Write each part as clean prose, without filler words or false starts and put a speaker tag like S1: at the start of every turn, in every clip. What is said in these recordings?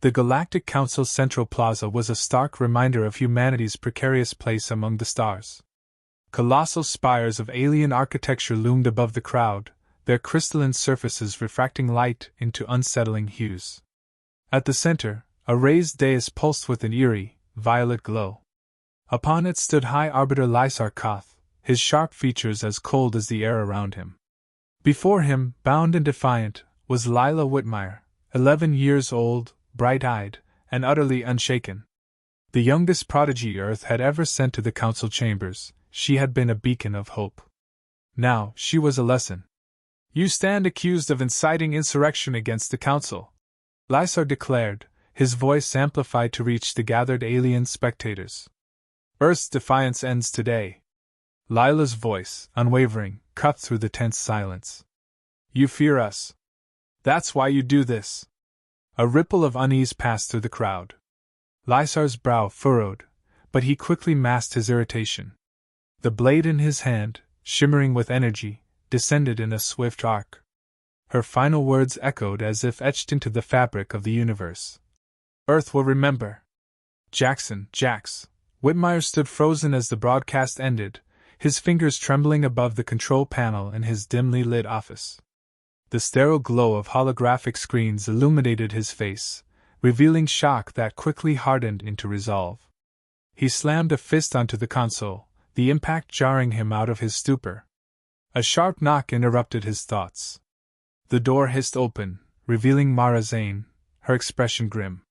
S1: The Galactic Council's central plaza was a stark reminder of humanity's precarious place among the stars. Colossal spires of alien architecture loomed above the crowd, their crystalline surfaces refracting light into unsettling hues. At the center, a raised dais pulsed with an eerie, violet glow. Upon it stood High Arbiter Lysar Koth, his sharp features as cold as the air around him. Before him, bound and defiant, was Lila Whitmire, 11 years old, bright-eyed, and utterly unshaken. The youngest prodigy Earth had ever sent to the council chambers, she had been a beacon of hope. Now, she was a lesson. "You stand accused of inciting insurrection against the council," Lysar declared, his voice amplified to reach the gathered alien spectators. "Earth's defiance ends today." Lila's voice, unwavering, cut through the tense silence. "You fear us. That's why you do this." A ripple of unease passed through the crowd. Lysar's brow furrowed, but he quickly masked his irritation. The blade in his hand, shimmering with energy, descended in a swift arc. Her final words echoed as if etched into the fabric of the universe. "Earth will remember." Jax. Whitmire stood frozen as the broadcast ended, his fingers trembling above the control panel in his dimly lit office. The sterile glow of holographic screens illuminated his face, revealing shock that quickly hardened into resolve. He slammed a fist onto the console, the impact jarring him out of his stupor. A sharp knock interrupted his thoughts. The door hissed open, revealing Mara Zane, her expression grim.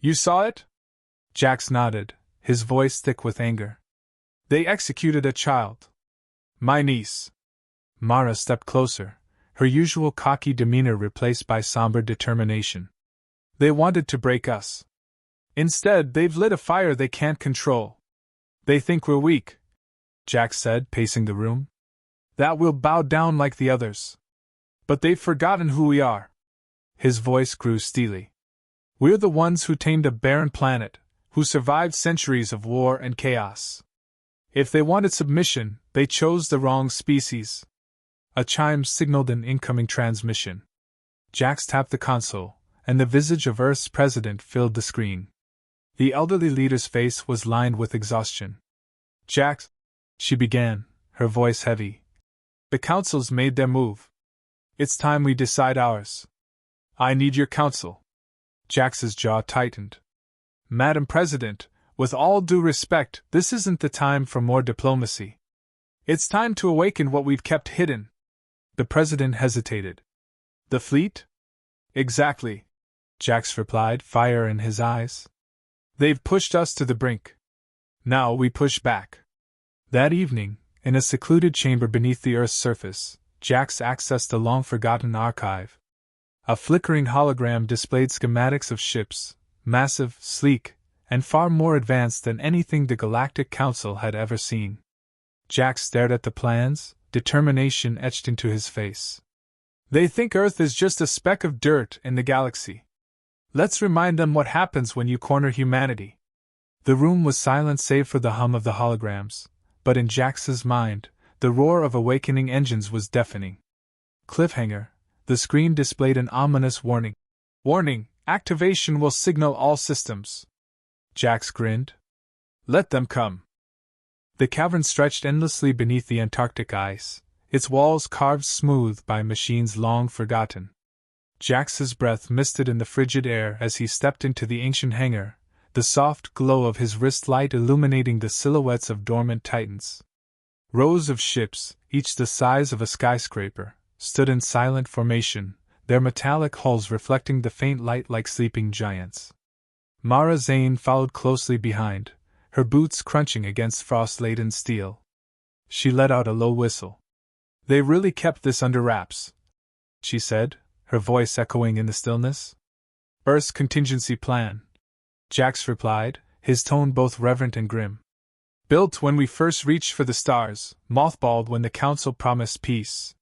S1: "You saw it?" Jax nodded, his voice thick with anger. "They executed a child. My niece." Mara stepped closer, her usual cocky demeanor replaced by somber determination. "They wanted to break us. Instead, they've lit a fire they can't control. They think we're weak," Jax said, pacing the room. "That we'll bow down like the others. But they've forgotten who we are." His voice grew steely. "We're the ones who tamed a barren planet, who survived centuries of war and chaos. If they wanted submission, they chose the wrong species." A chime signaled an incoming transmission. Jax tapped the console, and the visage of Earth's president filled the screen. The elderly leader's face was lined with exhaustion. "Jax," she began, her voice heavy, "the council's made their move. It's time we decide ours. I need your counsel." Jax's jaw tightened. "Madam President, with all due respect, this isn't the time for more diplomacy. It's time to awaken what we've kept hidden." The president hesitated. "The fleet?" "Exactly," Jax replied, fire in his eyes. "They've pushed us to the brink. Now we push back." That evening, in a secluded chamber beneath the Earth's surface, Jax accessed a long-forgotten archive. A flickering hologram displayed schematics of ships, massive, sleek, and far more advanced than anything the Galactic Council had ever seen. Jax stared at the plans, determination etched into his face. "They think Earth is just a speck of dirt in the galaxy. Let's remind them what happens when you corner humanity." The room was silent save for the hum of the holograms, but in Jax's mind, the roar of awakening engines was deafening. Cliffhanger, the screen displayed an ominous warning. "Warning, activation will signal all systems." Jax grinned. "Let them come." The cavern stretched endlessly beneath the Antarctic ice, its walls carved smooth by machines long forgotten. Jax's breath misted in the frigid air as he stepped into the ancient hangar, the soft glow of his wrist light illuminating the silhouettes of dormant titans. Rows of ships, each the size of a skyscraper, stood in silent formation, their metallic hulls reflecting the faint light like sleeping giants. Mara Zane followed closely behind, her boots crunching against frost-laden steel. She let out a low whistle. "They really kept this under wraps," she said, her voice echoing in the stillness. "Earth's contingency plan," Jax replied, his tone both reverent and grim. "Built when we first reached for the stars, mothballed when the Council promised peace."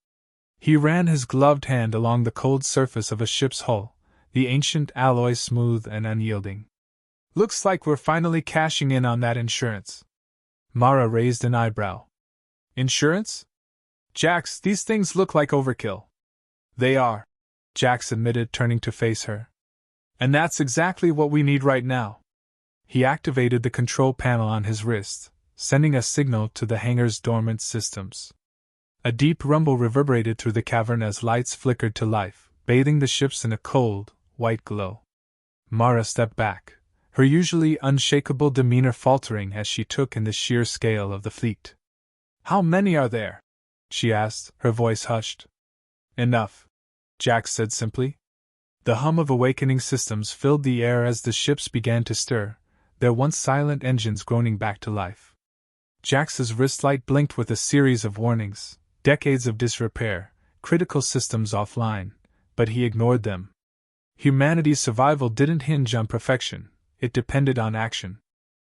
S1: He ran his gloved hand along the cold surface of a ship's hull, the ancient alloy smooth and unyielding. "Looks like we're finally cashing in on that insurance." Mara raised an eyebrow. "Insurance? Jax, these things look like overkill." "They are," Jax admitted, turning to face her. And that's exactly what we need right now. He activated the control panel on his wrist, sending a signal to the hangar's dormant systems. A deep rumble reverberated through the cavern as lights flickered to life, bathing the ships in a cold, white glow. Mara stepped back, her usually unshakable demeanor faltering as she took in the sheer scale of the fleet. "How many are there?" she asked, her voice hushed. "Enough," Jax said simply. The hum of awakening systems filled the air as the ships began to stir, their once silent engines groaning back to life. Jax's wrist light blinked with a series of warnings, decades of disrepair, critical systems offline, but he ignored them. Humanity's survival didn't hinge on perfection, it depended on action.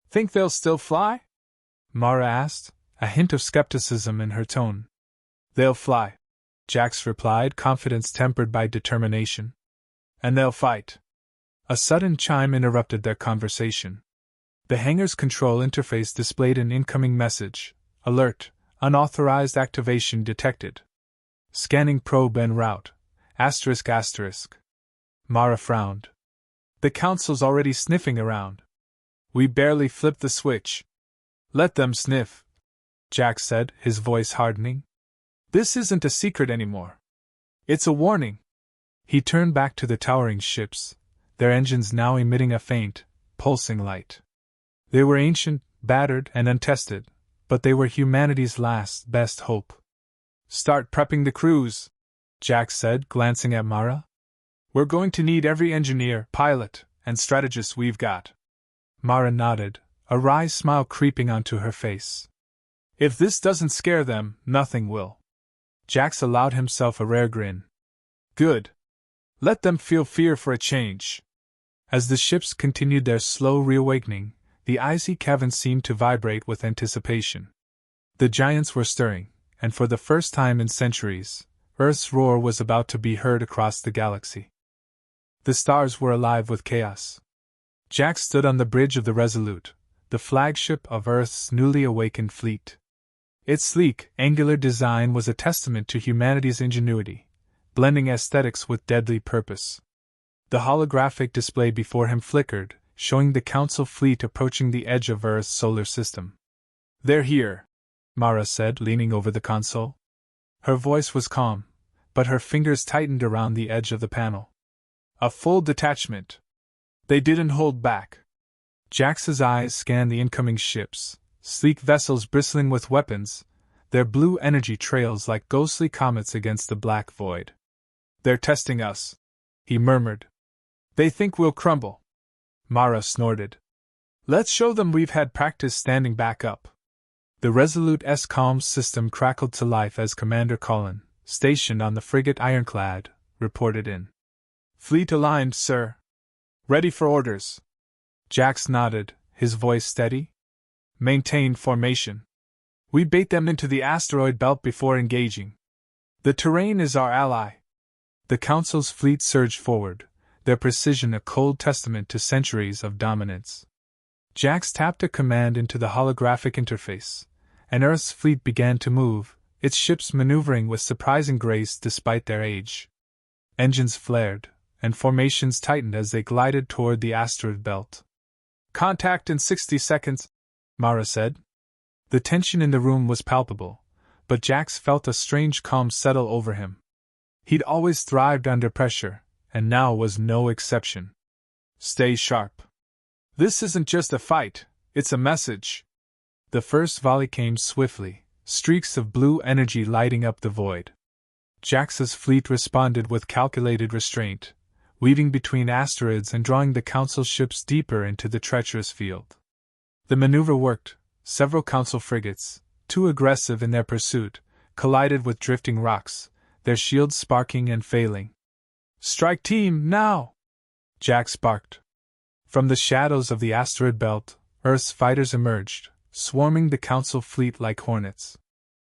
S1: "Think they'll still fly?" Mara asked, a hint of skepticism in her tone. "They'll fly," Jax replied, confidence tempered by determination. "And they'll fight." A sudden chime interrupted their conversation. The hangar's control interface displayed an incoming message. "Alert, unauthorized activation detected. Scanning probe en route. ****. Mara frowned. "The Council's already sniffing around. We barely flipped the switch." "Let them sniff," Jax said, his voice hardening. "This isn't a secret anymore. It's a warning." He turned back to the towering ships, their engines now emitting a faint, pulsing light. They were ancient, battered, and untested, but they were humanity's last, best hope. "Start prepping the crews," Jax said, glancing at Mara. "We're going to need every engineer, pilot, and strategist we've got." Mara nodded, a wry smile creeping onto her face. "If this doesn't scare them, nothing will." Jax allowed himself a rare grin. "Good. Let them feel fear for a change." As the ships continued their slow reawakening, the icy cavern seemed to vibrate with anticipation. The giants were stirring, and for the first time in centuries, Earth's roar was about to be heard across the galaxy. The stars were alive with chaos. Jax stood on the bridge of the Resolute, the flagship of Earth's newly awakened fleet. Its sleek, angular design was a testament to humanity's ingenuity, blending aesthetics with deadly purpose. The holographic display before him flickered, showing the Council fleet approaching the edge of Earth's solar system. "They're here," Mara said, leaning over the console. Her voice was calm, but her fingers tightened around the edge of the panel. "A full detachment." They didn't hold back. Jax's eyes scanned the incoming ships, sleek vessels bristling with weapons, their blue energy trails like ghostly comets against the black void. "They're testing us," he murmured. "They think we'll crumble." Mara snorted. "Let's show them we've had practice standing back up." The Resolute's comms system crackled to life as Commander Cullen, stationed on the frigate Ironclad, reported in. "Fleet aligned, sir. Ready for orders." Jax nodded, his voice steady. "Maintain formation. We bait them into the asteroid belt before engaging. The terrain is our ally." The Council's fleet surged forward, their precision a cold testament to centuries of dominance. Jax tapped a command into the holographic interface, and Earth's fleet began to move, its ships maneuvering with surprising grace despite their age. Engines flared, and formations tightened as they glided toward the asteroid belt. "Contact in 60 seconds, Mara said. The tension in the room was palpable, but Jax felt a strange calm settle over him. He'd always thrived under pressure, and now was no exception. "Stay sharp. This isn't just a fight, it's a message." The first volley came swiftly, streaks of blue energy lighting up the void. Jax's fleet responded with calculated restraint, weaving between asteroids and drawing the Council ships deeper into the treacherous field. The maneuver worked. Several Council frigates, too aggressive in their pursuit, collided with drifting rocks, their shields sparking and failing. "Strike team, now!" Jax barked. From the shadows of the asteroid belt, Earth's fighters emerged, swarming the Council fleet like hornets.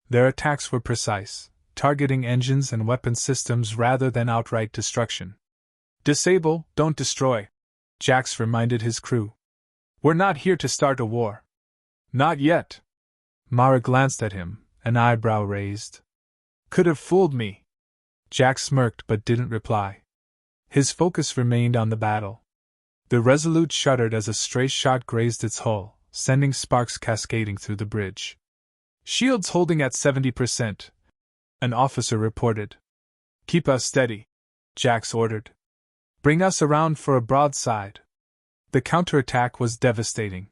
S1: Their attacks were precise, targeting engines and weapon systems rather than outright destruction. "Disable, don't destroy," Jax reminded his crew. "We're not here to start a war." "Not yet." Mara glanced at him, an eyebrow raised. "Could have fooled me." Jax smirked but didn't reply. His focus remained on the battle. The Resolute shuddered as a stray shot grazed its hull, sending sparks cascading through the bridge. "Shields holding at 70%, an officer reported. "Keep us steady," Jax ordered. "Bring us around for a broadside." The counterattack was devastating.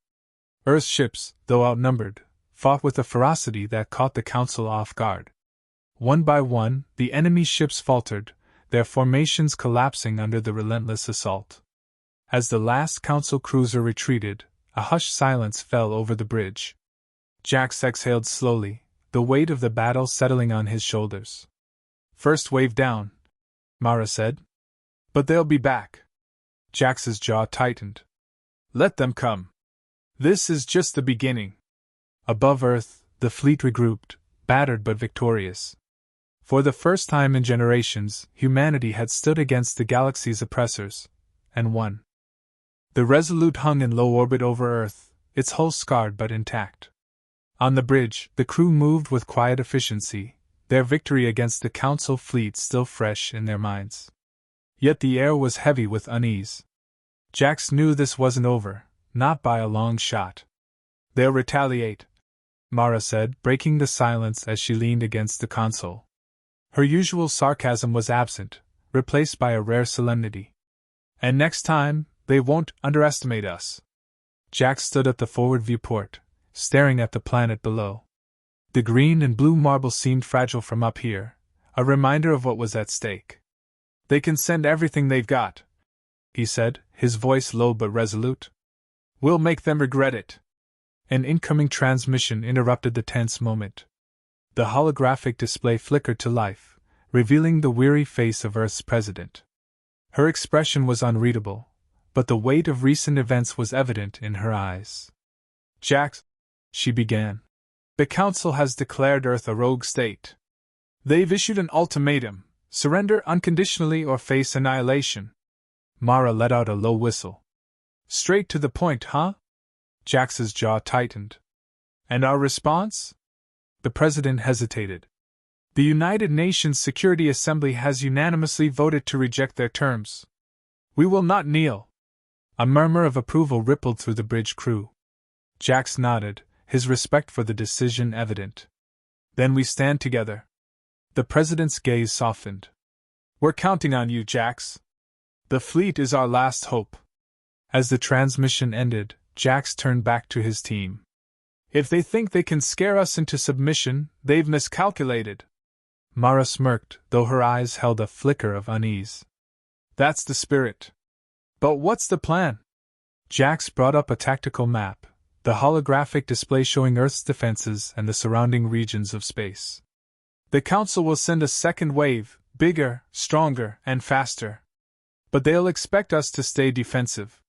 S1: Earth's ships, though outnumbered, fought with a ferocity that caught the Council off guard. One by one, the enemy ships faltered, their formations collapsing under the relentless assault. As the last Council cruiser retreated, a hushed silence fell over the bridge. Jax exhaled slowly, the weight of the battle settling on his shoulders. "First wave down," Mara said. "But they'll be back." Jax's jaw tightened. "Let them come. This is just the beginning." Above Earth, the fleet regrouped, battered but victorious. For the first time in generations, humanity had stood against the galaxy's oppressors, and won. The Resolute hung in low orbit over Earth, its hull scarred but intact. On the bridge, the crew moved with quiet efficiency, their victory against the Council fleet still fresh in their minds. Yet the air was heavy with unease. Jax knew this wasn't over, not by a long shot. "They'll retaliate," Mara said, breaking the silence as she leaned against the console. Her usual sarcasm was absent, replaced by a rare solemnity. "And next time, they won't underestimate us." Jax stood at the forward viewport, staring at the planet below. The green and blue marble seemed fragile from up here, a reminder of what was at stake. "They can send everything they've got," he said, his voice low but resolute. "We'll make them regret it." An incoming transmission interrupted the tense moment. The holographic display flickered to life, revealing the weary face of Earth's president. Her expression was unreadable, but the weight of recent events was evident in her eyes. "Jax," she began, "the Council has declared Earth a rogue state. They've issued an ultimatum: surrender unconditionally or face annihilation." Mara let out a low whistle. "Straight to the point, huh?" Jax's jaw tightened. "And our response?" The president hesitated. "The United Nations Security Assembly has unanimously voted to reject their terms. We will not kneel." A murmur of approval rippled through the bridge crew. Jax nodded, his respect for the decision evident. "Then we stand together." The president's gaze softened. "We're counting on you, Jax. The fleet is our last hope." As the transmission ended, Jax turned back to his team. "If they think they can scare us into submission, they've miscalculated." Mara smirked, though her eyes held a flicker of unease. "That's the spirit. But what's the plan?" Jax brought up a tactical map, the holographic display showing Earth's defenses and the surrounding regions of space. "The Council will send a second wave, bigger, stronger, and faster. But they'll expect us to stay defensive."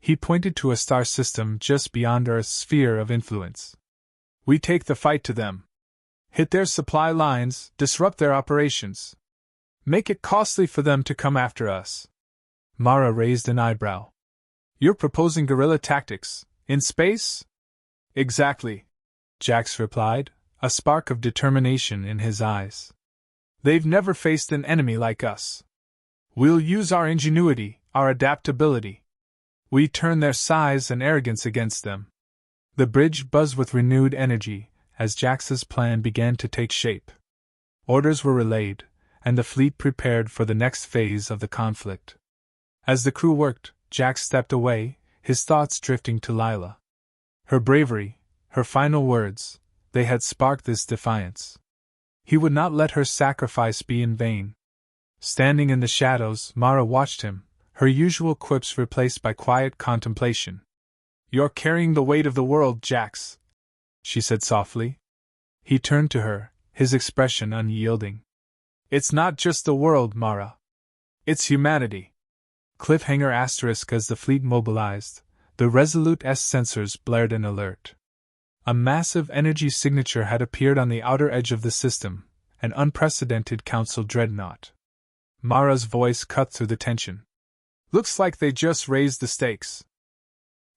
S1: He pointed to a star system just beyond Earth's sphere of influence. "We take the fight to them. Hit their supply lines, disrupt their operations. Make it costly for them to come after us." Mara raised an eyebrow. "You're proposing guerrilla tactics, in space?" "Exactly," Jax replied, a spark of determination in his eyes. "They've never faced an enemy like us. We'll use our ingenuity, our adaptability. We turn their size and arrogance against them." The bridge buzzed with renewed energy as Jax's plan began to take shape. Orders were relayed, and the fleet prepared for the next phase of the conflict. As the crew worked, Jax stepped away, his thoughts drifting to Lila. Her bravery, her final words, they had sparked this defiance. He would not let her sacrifice be in vain. Standing in the shadows, Mara watched him, her usual quips replaced by quiet contemplation. "You're carrying the weight of the world, Jax," she said softly. He turned to her, his expression unyielding. "It's not just the world, Mara. It's humanity." Cliffhanger asterisk. As the fleet mobilized, the Resolute S sensors blared an alert. A massive energy signature had appeared on the outer edge of the system, an unprecedented Council dreadnought. Mara's voice cut through the tension. "Looks like they just raised the stakes."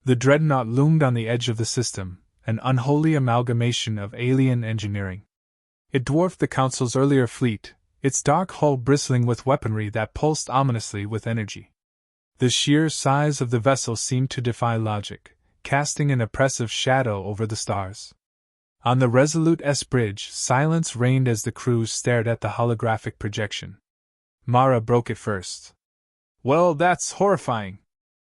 S1: The dreadnought loomed on the edge of the system, an unholy amalgamation of alien engineering. It dwarfed the Council's earlier fleet, its dark hull bristling with weaponry that pulsed ominously with energy. The sheer size of the vessel seemed to defy logic, casting an oppressive shadow over the stars. On the Resolute S bridge, silence reigned as the crew stared at the holographic projection. Mara broke it first. "Well, that's horrifying.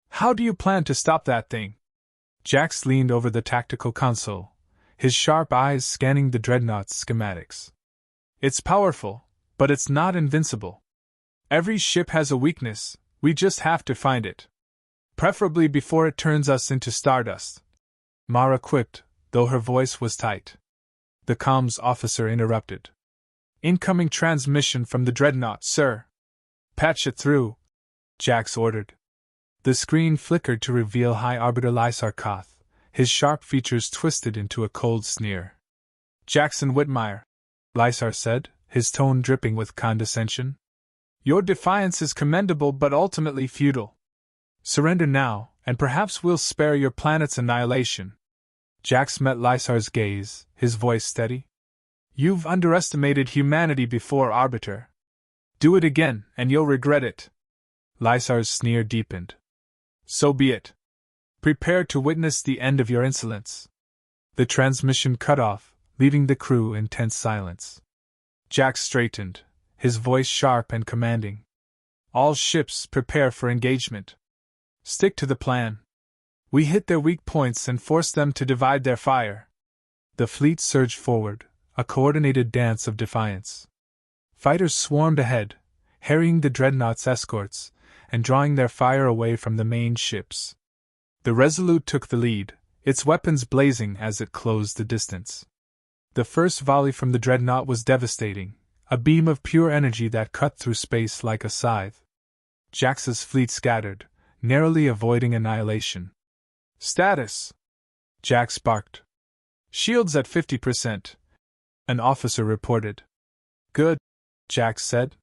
S1: How do you plan to stop that thing?" Jax leaned over the tactical console, his sharp eyes scanning the dreadnought's schematics. "It's powerful, but it's not invincible. Every ship has a weakness, we just have to find it. Preferably before it turns us into stardust," Mara quipped, though her voice was tight. The comms officer interrupted. "Incoming transmission from the dreadnought, sir." "Patch it through," Jax ordered. The screen flickered to reveal High Arbiter Lysar Koth, his sharp features twisted into a cold sneer. "Jackson Whitmire," Lysar said, his tone dripping with condescension. "Your defiance is commendable but ultimately futile. Surrender now, and perhaps we'll spare your planet's annihilation." Jax met Lysar's gaze, his voice steady. "You've underestimated humanity before, Arbiter. Do it again, and you'll regret it." Lysar's sneer deepened. "So be it. Prepare to witness the end of your insolence." The transmission cut off, leaving the crew in tense silence. Jax straightened, his voice sharp and commanding. "All ships prepare for engagement. Stick to the plan. We hit their weak points and force them to divide their fire." The fleet surged forward, a coordinated dance of defiance. Fighters swarmed ahead, harrying the dreadnought's escorts, and drawing their fire away from the main ships. The Resolute took the lead, its weapons blazing as it closed the distance. The first volley from the dreadnought was devastating, a beam of pure energy that cut through space like a scythe. Jax's fleet scattered, narrowly avoiding annihilation. "Status!" Jax barked. "Shields at 50%. An officer reported. "Good," Jax said.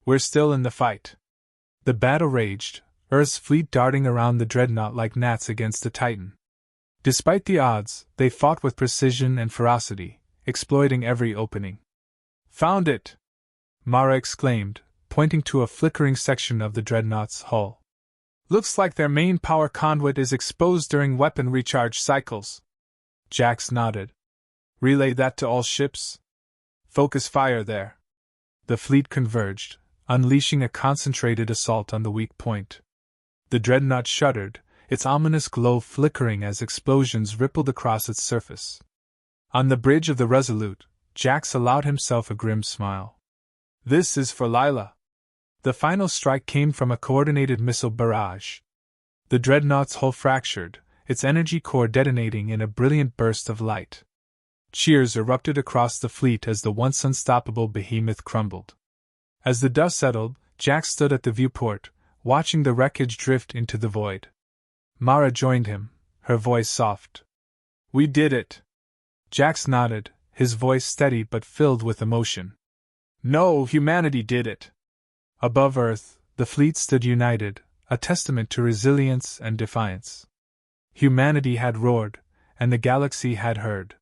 S1: "We're still in the fight." The battle raged, Earth's fleet darting around the dreadnought like gnats against the Titan. Despite the odds, they fought with precision and ferocity, exploiting every opening. "Found it!" Mara exclaimed, pointing to a flickering section of the dreadnought's hull. "Looks like their main power conduit is exposed during weapon recharge cycles." Jax nodded. "Relay that to all ships. Focus fire there." The fleet converged, unleashing a concentrated assault on the weak point. The dreadnought shuddered, its ominous glow flickering as explosions rippled across its surface. On the bridge of the Resolute, Jax allowed himself a grim smile. "This is for Lila." The final strike came from a coordinated missile barrage. The dreadnought's hull fractured, its energy core detonating in a brilliant burst of light. Cheers erupted across the fleet as the once unstoppable behemoth crumbled. As the dust settled, Jax stood at the viewport, watching the wreckage drift into the void. Mara joined him, her voice soft. "We did it." Jax nodded, his voice steady but filled with emotion. "No, humanity did it." Above Earth, the fleet stood united, a testament to resilience and defiance. Humanity had roared, and the galaxy had heard.